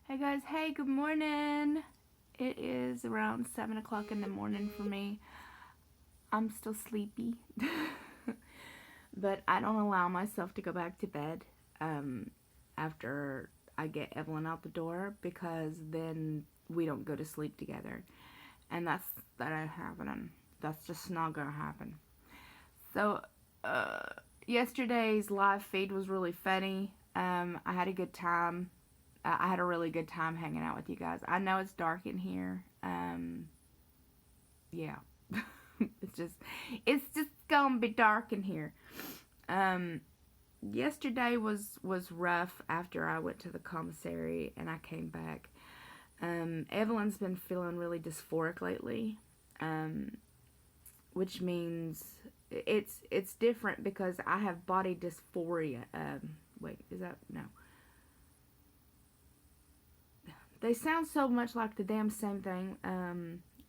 Hey guys, hey, good morning. It is around 7 o'clock in the morning for me. I'm still sleepy, but I don't allow myself to go back to bed after I get Evelyn out the door, because then we don't go to sleep together. And that ain't happening. That's just not gonna happen. So, yesterday's live feed was really funny. I had a good time. I had a really good time hanging out with you guys. I know it's dark in here. Yeah. it's just gonna be dark in here. Yesterday was rough after I went to the commissary and I came back. Evelyn's been feeling really dysphoric lately, which means it's different because I have body dysphoria. Wait, is that no? They sound so much like the damn same thing.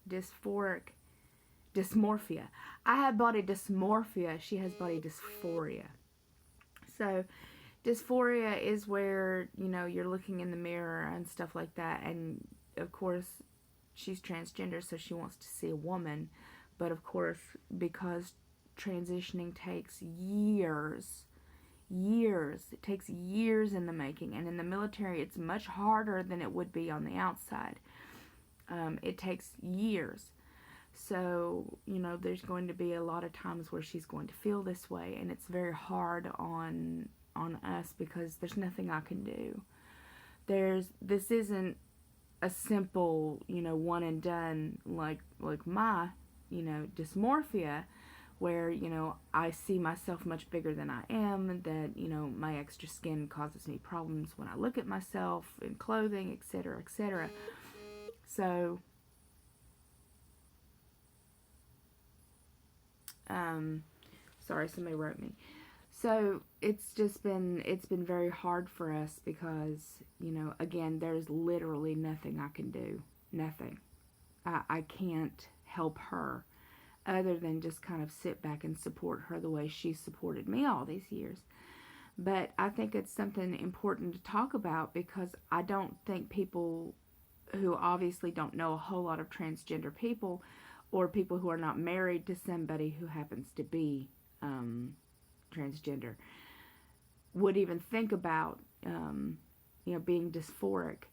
Dysmorphia. I have body dysmorphia. She has body dysphoria. So, dysphoria is where, you're looking in the mirror and stuff like that. And, of course, she's transgender, so she wants to see a woman. But, of course, because transitioning takes years, it takes years in the making, and in the military it's much harder than it would be on the outside. It takes years, so there's going to be a lot of times where she's going to feel this way, and it's very hard on us because there's nothing I can do. This isn't a simple one and done like my dysmorphia, where, I see myself much bigger than I am, that, my extra skin causes me problems when I look at myself in clothing, etc., etc. So, sorry, somebody wrote me. So, it's been very hard for us because, again, there's literally nothing I can do. Nothing. I can't help her, other than just kind of sit back and support her the way she supported me all these years. But I think it's something important to talk about, because I don't think people who obviously don't know a whole lot of transgender people, or people who are not married to somebody who happens to be transgender, would even think about being dysphoric.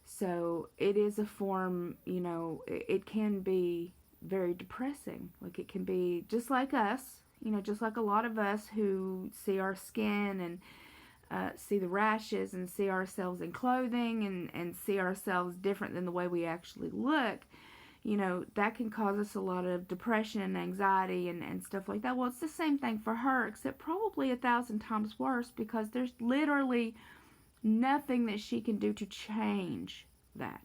So it is a form, it can be very depressing. Like, it can be just like us, just like a lot of us who see our skin and see the rashes and see ourselves in clothing and see ourselves different than the way we actually look. That can cause us a lot of depression and anxiety and stuff like that. Well, it's the same thing for her, except probably 1,000 times worse, because there's literally nothing that she can do to change that.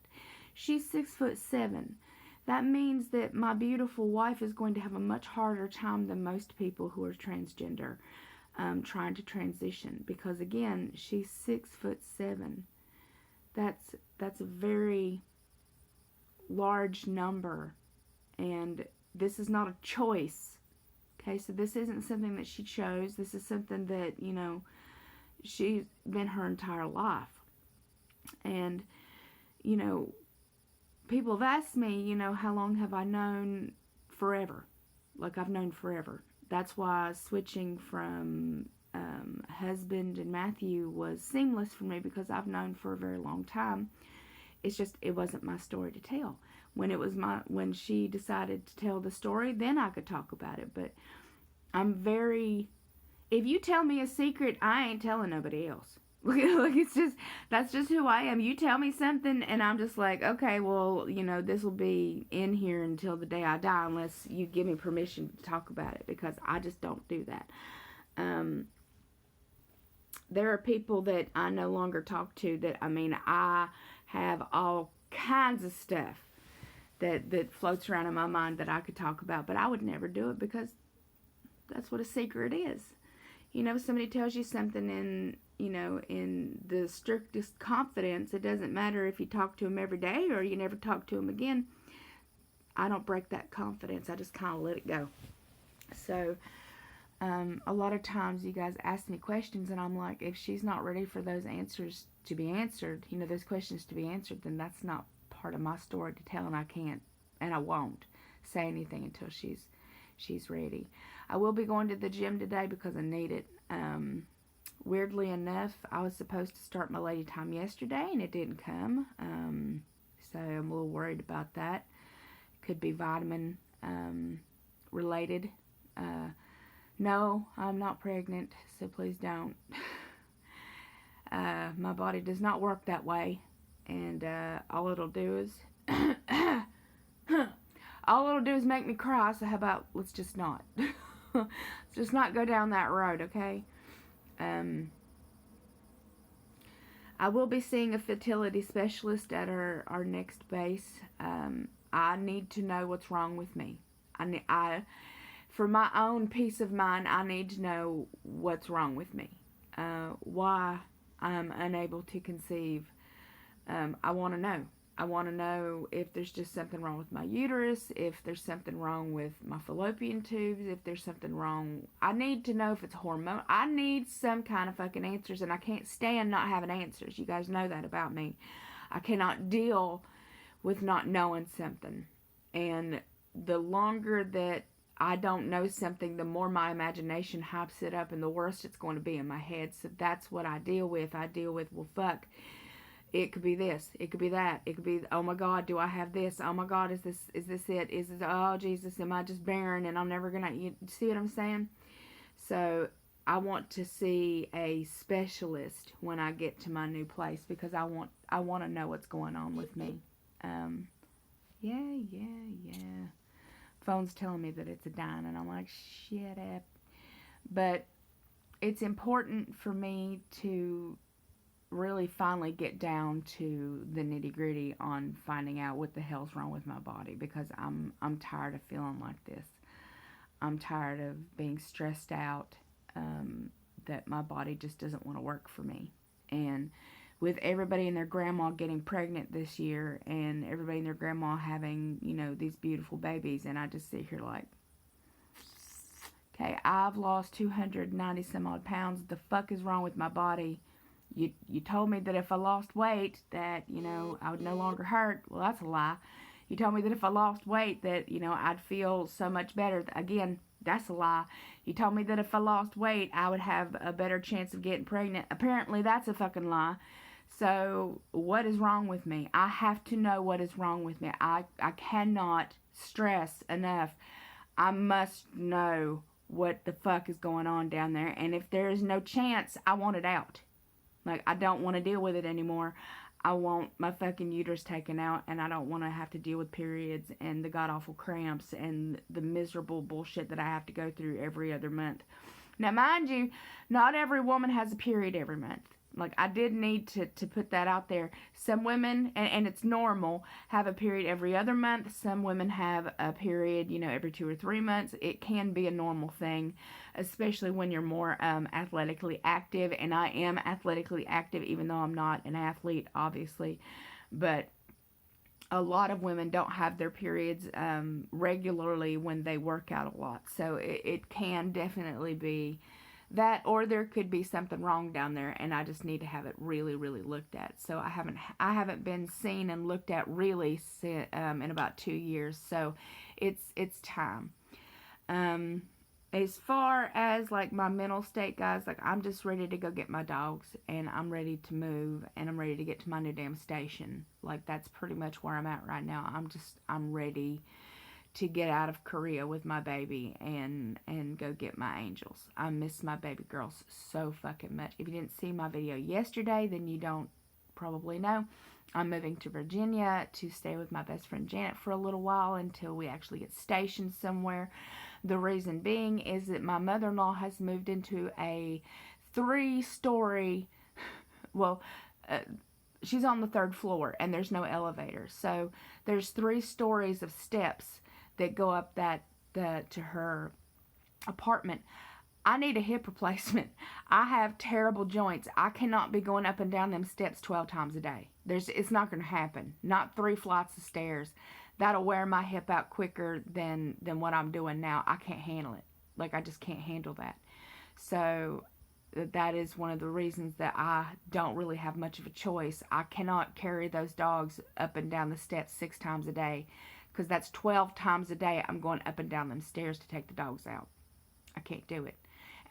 She's 6'7". That means that my beautiful wife is going to have a much harder time than most people who are transgender trying to transition, because again, she's 6'7". That's a very large number, and this is not a choice. Okay, so this isn't something that she chose. This is something that she's been her entire life. And people have asked me, how long have I known? Forever. Like, I've known forever. That's why switching from husband and Matthew was seamless for me, because I've known for a very long time. It's just, it wasn't my story to tell. When she decided to tell the story, then I could talk about it. But if you tell me a secret, I ain't telling nobody else. Like, that's just who I am. You tell me something and I'm just like, okay, well, this will be in here until the day I die, unless you give me permission to talk about it, because I just don't do that. There are people that I no longer talk to that, I have all kinds of stuff that floats around in my mind that I could talk about, but I would never do it, because that's what a secret is. Somebody tells you something in the strictest confidence, it doesn't matter if you talk to them every day or you never talk to them again. I don't break that confidence. I just kind of let it go. So, A lot of times you guys ask me questions, and I'm like, if she's not ready for those answers to be answered, those questions to be answered, then that's not part of my story to tell, and I can't, and I won't say anything until she's ready. I will be going to the gym today because I need it. Weirdly enough, I was supposed to start my lady time yesterday, and it didn't come. So I'm a little worried about that. Could be vitamin related. No, I'm not pregnant, so please don't. My body does not work that way, and all it'll do is make me cry. So how about let's just not let's just not go down that road, okay? I will be seeing a fertility specialist at our next base. I need to know what's wrong with me. For my own peace of mind, I need to know what's wrong with me. Why I'm unable to conceive. I want to know. I want to know if there's just something wrong with my uterus, if there's something wrong with my fallopian tubes, if there's something wrong. I need to know if it's hormone. I need some kind of fucking answers, and I can't stand not having answers. You guys know that about me. I cannot deal with not knowing something. And the longer that I don't know something, the more my imagination hypes it up, and the worse it's going to be in my head. So that's what I deal with. I deal with, well, fuck. It could be this. It could be that. It could be, oh my God, do I have this? Oh my God, is this it? Is this, oh Jesus, am I just barren and I'm never gonna, you see what I'm saying? So I want to see a specialist when I get to my new place, because I want to know what's going on with me. Yeah. Phone's telling me that it's a dime, and I'm like, shut up. But it's important for me to really finally get down to the nitty-gritty on finding out what the hell's wrong with my body, because I'm tired of feeling like this. I'm tired of being stressed out, that my body just doesn't want to work for me. And with everybody and their grandma getting pregnant this year, and everybody and their grandma having, these beautiful babies, and I just sit here like, okay, I've lost 290 some odd pounds. The fuck is wrong with my body? You told me that if I lost weight that, I would no longer hurt. Well, that's a lie. You told me that if I lost weight that, I'd feel so much better. Again, that's a lie. You told me that if I lost weight, I would have a better chance of getting pregnant. Apparently, that's a fucking lie. So, what is wrong with me? I have to know what is wrong with me. I cannot stress enough. I must know what the fuck is going on down there. And if there is no chance, I want it out. Like, I don't want to deal with it anymore. I want my fucking uterus taken out, and I don't want to have to deal with periods and the god-awful cramps and the miserable bullshit that I have to go through every other month. Now, mind you, not every woman has a period every month. Like, I did need to put that out there. Some women, and it's normal, have a period every other month. Some women have a period, every 2 or 3 months. It can be a normal thing, especially when you're more athletically active. And I am athletically active, even though I'm not an athlete, obviously. But a lot of women don't have their periods regularly when they work out a lot. So it can definitely be that, or there could be something wrong down there, and I just need to have it really, really looked at. So I haven't been seen and looked at really in about 2 years. So it's time. As far as like my mental state, guys, like I'm just ready to go get my dogs, and I'm ready to move, and I'm ready to get to my new damn station. Like, that's pretty much where I'm at right now. I'm ready to get out of Korea with my baby and go get my angels. I miss my baby girls so fucking much. If you didn't see my video yesterday, then you don't probably know. I'm moving to Virginia to stay with my best friend Janet for a little while until we actually get stationed somewhere. The reason being is that my mother-in-law has moved into a 3-story, she's on the 3rd floor, and there's no elevator. So there's 3 stories of steps that go up to her apartment. I need a hip replacement. I have terrible joints. I cannot be going up and down them steps 12 times a day. It's not going to happen. Not 3 flights of stairs. That'll wear my hip out quicker than what I'm doing now. I can't handle it. like I just can't handle that. So that is one of the reasons that I don't really have much of a choice. I cannot carry those dogs up and down the steps 6 times a day, because that's 12 times a day I'm going up and down them stairs to take the dogs out. I can't do it.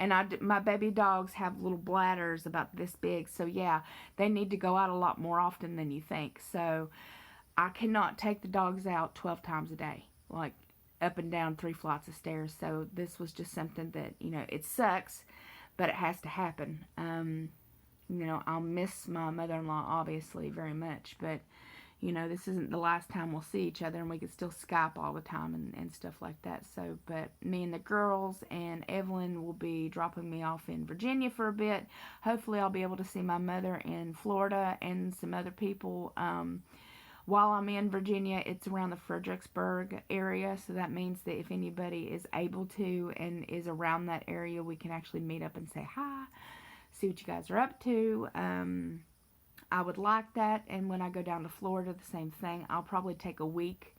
And my baby dogs have little bladders about this big, so yeah, they need to go out a lot more often than you think. So I cannot take the dogs out 12 times a day, like up and down 3 flights of stairs. So this was just something that, it sucks, but it has to happen. I'll miss my mother-in-law obviously very much, but this isn't the last time we'll see each other, and we can still Skype all the time and stuff like that. So, but me and the girls and Evelyn will be dropping me off in Virginia for a bit. Hopefully I'll be able to see my mother in Florida and some other people. While I'm in Virginia, it's around the Fredericksburg area, so that means that if anybody is able to and is around that area, we can actually meet up and say hi, see what you guys are up to. I would like that. And when I go down to Florida, the same thing. I'll probably take a week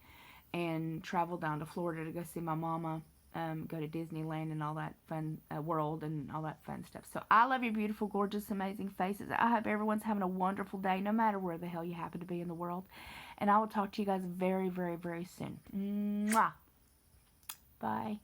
and travel down to Florida to go see my mama, go to Disneyland and all that fun, world and all that fun stuff. So I love your beautiful, gorgeous, amazing faces. I hope everyone's having a wonderful day, no matter where the hell you happen to be in the world. And I will talk to you guys very, very, very soon. Mwah. Bye.